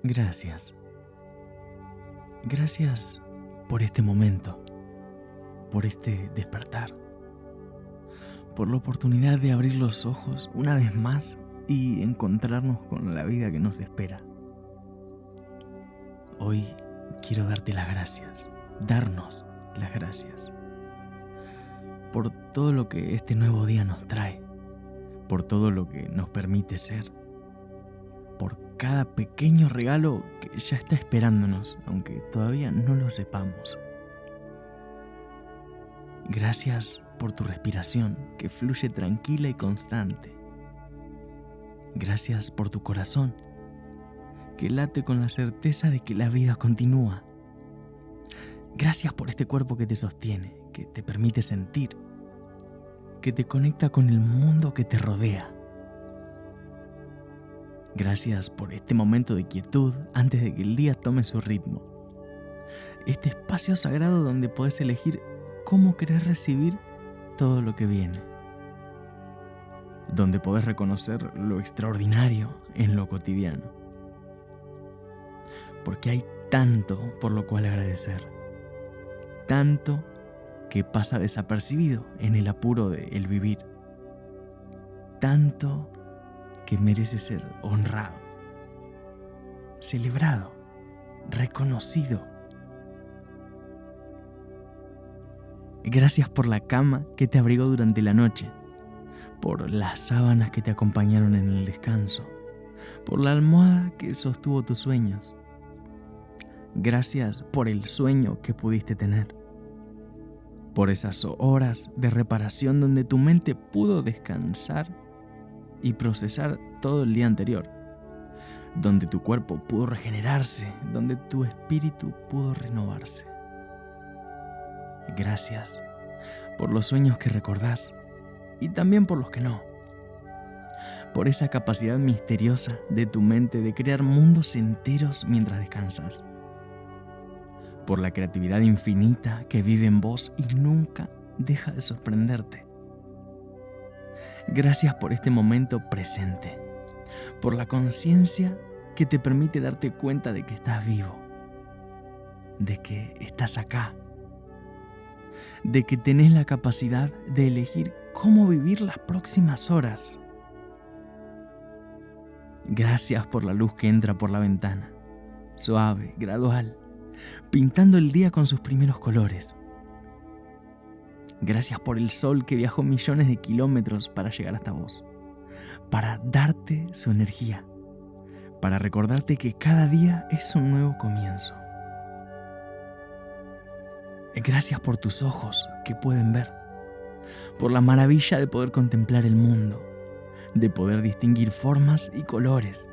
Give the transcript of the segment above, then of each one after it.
Gracias. Gracias por este momento, por este despertar, por la oportunidad de abrir los ojos una vez más y encontrarnos con la vida que nos espera. Hoy quiero darte las gracias, darnos las gracias por todo lo que este nuevo día nos trae, por todo lo que nos permite ser, por cada pequeño regalo que ya está esperándonos, aunque todavía no lo sepamos. Gracias por tu respiración que fluye tranquila y constante. Gracias por tu corazón que late con la certeza de que la vida continúa. Gracias por este cuerpo que te sostiene, que te permite sentir, que te conecta con el mundo que te rodea. Gracias por este momento de quietud antes de que el día tome su ritmo. Este espacio sagrado donde podés elegir cómo querés recibir todo lo que viene. Donde podés reconocer lo extraordinario en lo cotidiano. Porque hay tanto por lo cual agradecer. Tanto que pasa desapercibido en el apuro de el vivir. Tanto que merece ser honrado, celebrado, reconocido. Gracias por la cama que te abrigó durante la noche, por las sábanas que te acompañaron en el descanso, por la almohada que sostuvo tus sueños. Gracias por el sueño que pudiste tener, por esas horas de reparación donde tu mente pudo descansar y procesar todo el día anterior, donde tu cuerpo pudo regenerarse, donde tu espíritu pudo renovarse. Gracias por los sueños que recordás y también por los que no, por esa capacidad misteriosa de tu mente de crear mundos enteros mientras descansas, por la creatividad infinita que vive en vos y nunca deja de sorprenderte. Gracias por este momento presente, por la conciencia que te permite darte cuenta de que estás vivo, de que estás acá, de que tenés la capacidad de elegir cómo vivir las próximas horas. Gracias por la luz que entra por la ventana, suave, gradual, pintando el día con sus primeros colores. Gracias por el sol que viajó millones de kilómetros para llegar hasta vos, para darte su energía, para recordarte que cada día es un nuevo comienzo. Gracias por tus ojos que pueden ver, por la maravilla de poder contemplar el mundo, de poder distinguir formas y colores,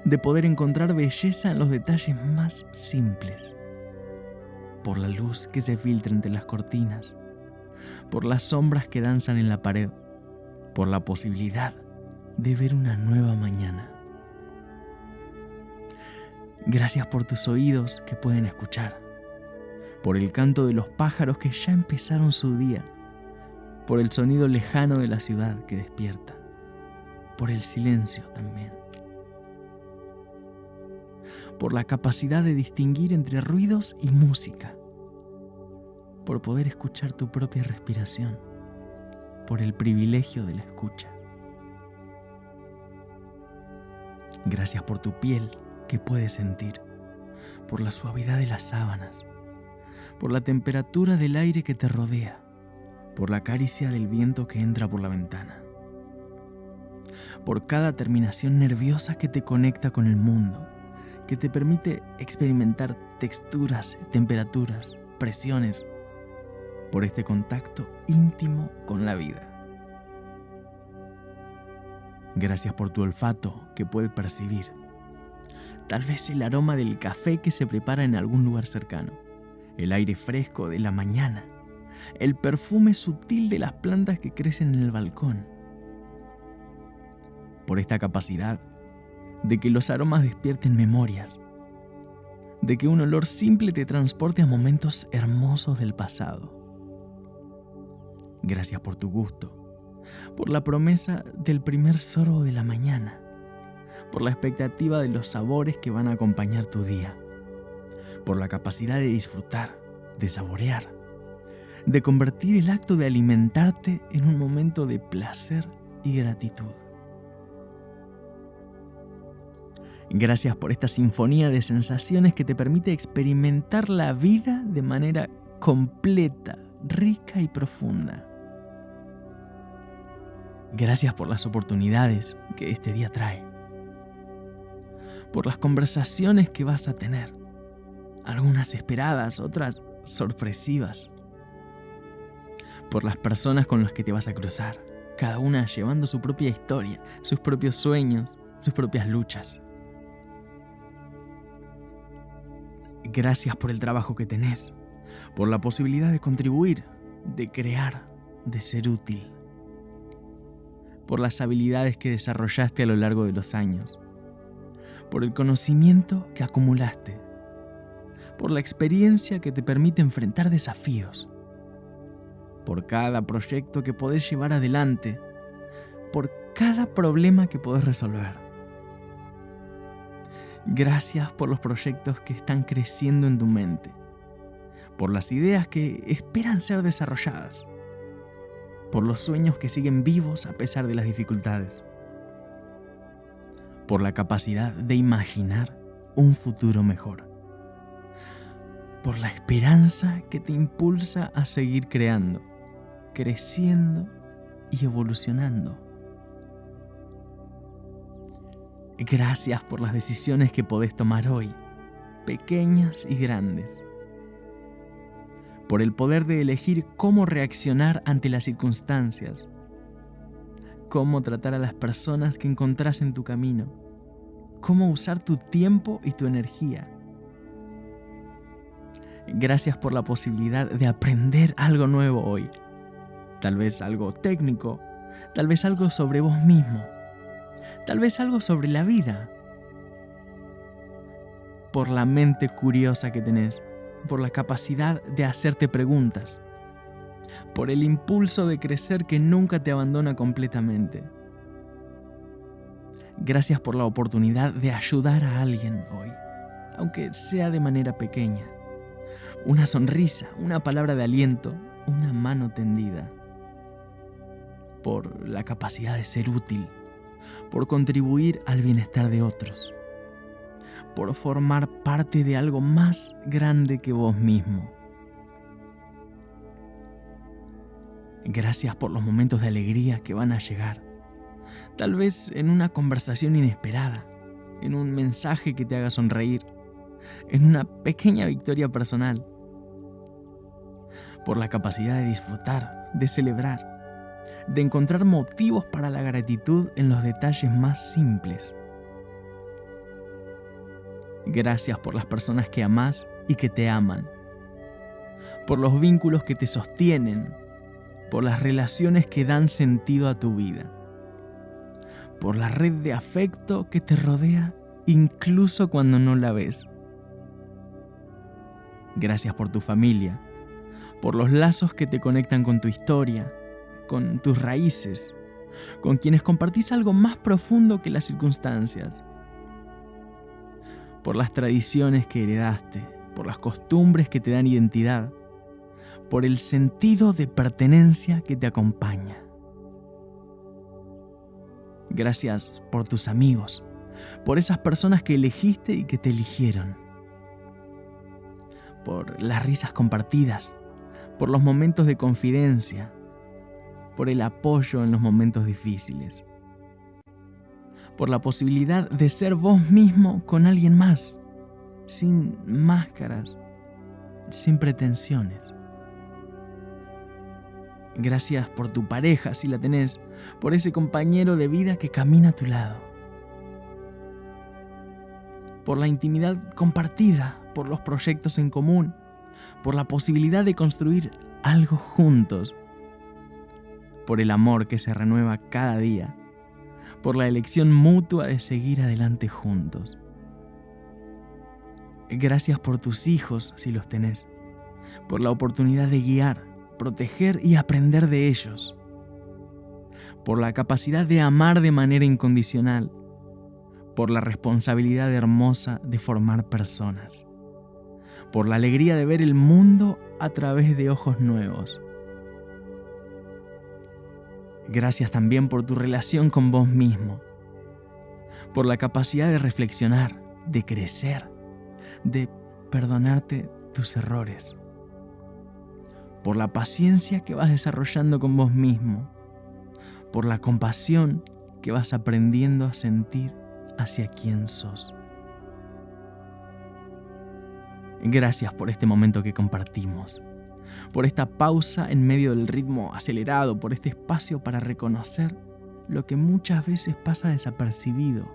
de poder encontrar belleza en los detalles más simples, por la luz que se filtra entre las cortinas, por las sombras que danzan en la pared, por la posibilidad de ver una nueva mañana. Gracias por tus oídos que pueden escuchar, por el canto de los pájaros que ya empezaron su día, por el sonido lejano de la ciudad que despierta, por el silencio también, por la capacidad de distinguir entre ruidos y música, por poder escuchar tu propia respiración, por el privilegio de la escucha. Gracias por tu piel que puedes sentir, por la suavidad de las sábanas, por la temperatura del aire que te rodea, por la caricia del viento que entra por la ventana, por cada terminación nerviosa que te conecta con el mundo, que te permite experimentar texturas, temperaturas, presiones, por este contacto íntimo con la vida. Gracias por tu olfato que puede percibir, tal vez el aroma del café que se prepara en algún lugar cercano, el aire fresco de la mañana, el perfume sutil de las plantas que crecen en el balcón. Por esta capacidad de que los aromas despierten memorias, de que un olor simple te transporte a momentos hermosos del pasado. Gracias por tu gusto, por la promesa del primer sorbo de la mañana, por la expectativa de los sabores que van a acompañar tu día, por la capacidad de disfrutar, de saborear, de convertir el acto de alimentarte en un momento de placer y gratitud. Gracias por esta sinfonía de sensaciones que te permite experimentar la vida de manera completa, rica y profunda. Gracias por las oportunidades que este día trae, por las conversaciones que vas a tener, algunas esperadas, otras sorpresivas, por las personas con las que te vas a cruzar, cada una llevando su propia historia, sus propios sueños, sus propias luchas. Gracias por el trabajo que tenés, por la posibilidad de contribuir, de crear, de ser útil, por las habilidades que desarrollaste a lo largo de los años, por el conocimiento que acumulaste, por la experiencia que te permite enfrentar desafíos, por cada proyecto que podés llevar adelante, por cada problema que podés resolver. Gracias por los proyectos que están creciendo en tu mente, por las ideas que esperan ser desarrolladas, por los sueños que siguen vivos a pesar de las dificultades, por la capacidad de imaginar un futuro mejor, por la esperanza que te impulsa a seguir creando, creciendo y evolucionando. Gracias por las decisiones que podés tomar hoy, pequeñas y grandes. Por el poder de elegir cómo reaccionar ante las circunstancias, cómo tratar a las personas que encontrás en tu camino, cómo usar tu tiempo y tu energía. Gracias por la posibilidad de aprender algo nuevo hoy, tal vez algo técnico, tal vez algo sobre vos mismo, tal vez algo sobre la vida, por la mente curiosa que tenés, por la capacidad de hacerte preguntas, por el impulso de crecer que nunca te abandona completamente. Gracias por la oportunidad de ayudar a alguien hoy, aunque sea de manera pequeña. Una sonrisa, una palabra de aliento, una mano tendida. Por la capacidad de ser útil, por contribuir al bienestar de otros, por formar parte de algo más grande que vos mismo. Gracias por los momentos de alegría que van a llegar, tal vez en una conversación inesperada, en un mensaje que te haga sonreír, en una pequeña victoria personal, por la capacidad de disfrutar, de celebrar, de encontrar motivos para la gratitud en los detalles más simples. Gracias por las personas que amás y que te aman, por los vínculos que te sostienen, por las relaciones que dan sentido a tu vida, por la red de afecto que te rodea incluso cuando no la ves. Gracias por tu familia, por los lazos que te conectan con tu historia, con tus raíces, con quienes compartís algo más profundo que las circunstancias, por las tradiciones que heredaste, por las costumbres que te dan identidad, por el sentido de pertenencia que te acompaña. Gracias por tus amigos, por esas personas que elegiste y que te eligieron, por las risas compartidas, por los momentos de confidencia, por el apoyo en los momentos difíciles, por la posibilidad de ser vos mismo con alguien más, sin máscaras, sin pretensiones. Gracias por tu pareja, si la tenés, por ese compañero de vida que camina a tu lado, por la intimidad compartida, por los proyectos en común, por la posibilidad de construir algo juntos, por el amor que se renueva cada día, por la elección mutua de seguir adelante juntos. Gracias por tus hijos, si los tenés, por la oportunidad de guiar, proteger y aprender de ellos, por la capacidad de amar de manera incondicional, por la responsabilidad hermosa de formar personas, por la alegría de ver el mundo a través de ojos nuevos. Gracias también por tu relación con vos mismo, por la capacidad de reflexionar, de crecer, de perdonarte tus errores, por la paciencia que vas desarrollando con vos mismo, por la compasión que vas aprendiendo a sentir hacia quién sos. Gracias por este momento que compartimos, por esta pausa en medio del ritmo acelerado, por este espacio para reconocer lo que muchas veces pasa desapercibido.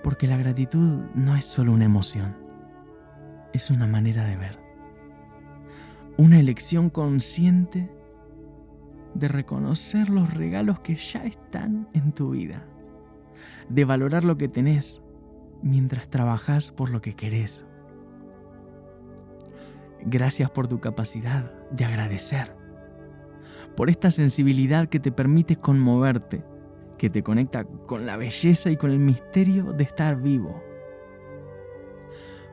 Porque la gratitud no es solo una emoción, es una manera de ver. Una elección consciente de reconocer los regalos que ya están en tu vida, de valorar lo que tenés mientras trabajás por lo que querés. Gracias por tu capacidad de agradecer, por esta sensibilidad que te permite conmoverte, que te conecta con la belleza y con el misterio de estar vivo,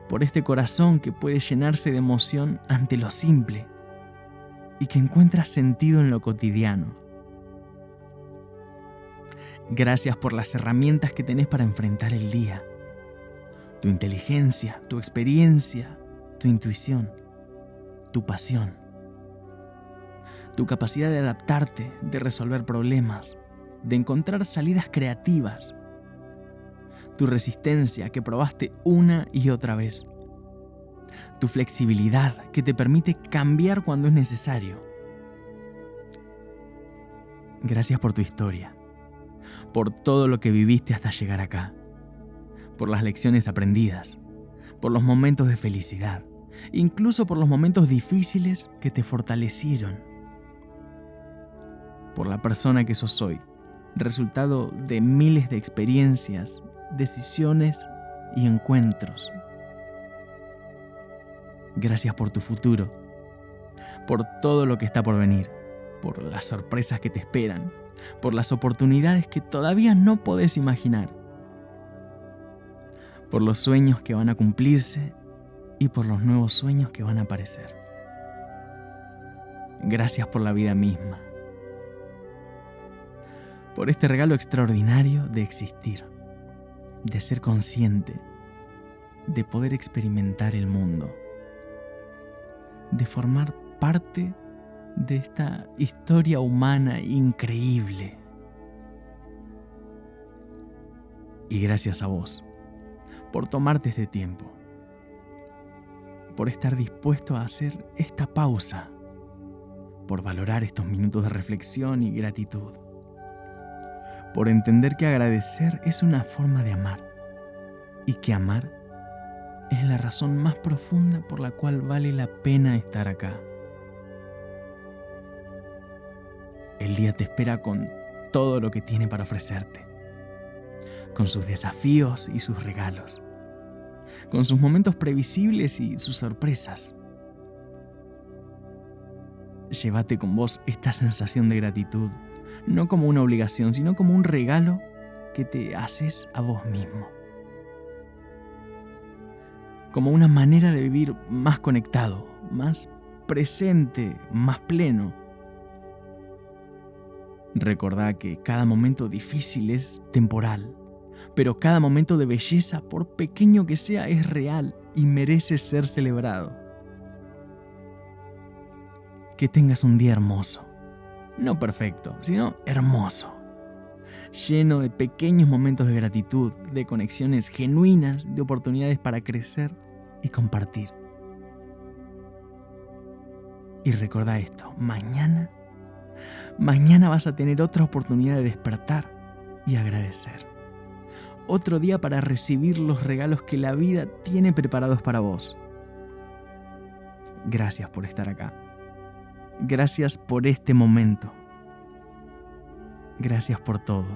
por este corazón que puede llenarse de emoción ante lo simple y que encuentra sentido en lo cotidiano. Gracias por las herramientas que tenés para enfrentar el día, tu inteligencia, tu experiencia, tu intuición, tu pasión, tu capacidad de adaptarte, de resolver problemas, de encontrar salidas creativas, tu resistencia que probaste una y otra vez, tu flexibilidad que te permite cambiar cuando es necesario. Gracias por tu historia, por todo lo que viviste hasta llegar acá, por las lecciones aprendidas, por los momentos de felicidad, incluso por los momentos difíciles que te fortalecieron, por la persona que sos hoy, resultado de miles de experiencias, decisiones y encuentros. Gracias por tu futuro, por todo lo que está por venir, por las sorpresas que te esperan, por las oportunidades que todavía no podés imaginar, por los sueños que van a cumplirse y por los nuevos sueños que van a aparecer. Gracias por la vida misma, por este regalo extraordinario de existir, de ser consciente, de poder experimentar el mundo, de formar parte de esta historia humana increíble. Y gracias a vos, por tomarte este tiempo, por estar dispuesto a hacer esta pausa, por valorar estos minutos de reflexión y gratitud, por entender que agradecer es una forma de amar y que amar es la razón más profunda por la cual vale la pena estar acá. El día te espera con todo lo que tiene para ofrecerte, con sus desafíos y sus regalos, con sus momentos previsibles y sus sorpresas. Llévate con vos esta sensación de gratitud, no como una obligación, sino como un regalo que te haces a vos mismo. Como una manera de vivir más conectado, más presente, más pleno. Recordá que cada momento difícil es temporal, pero cada momento de belleza, por pequeño que sea, es real y merece ser celebrado. Que tengas un día hermoso, no perfecto, sino hermoso, lleno de pequeños momentos de gratitud, de conexiones genuinas, de oportunidades para crecer y compartir. Y recordá esto, mañana vas a tener otra oportunidad de despertar y agradecer. Otro día para recibir los regalos que la vida tiene preparados para vos. Gracias por estar acá. Gracias por este momento. Gracias por todo.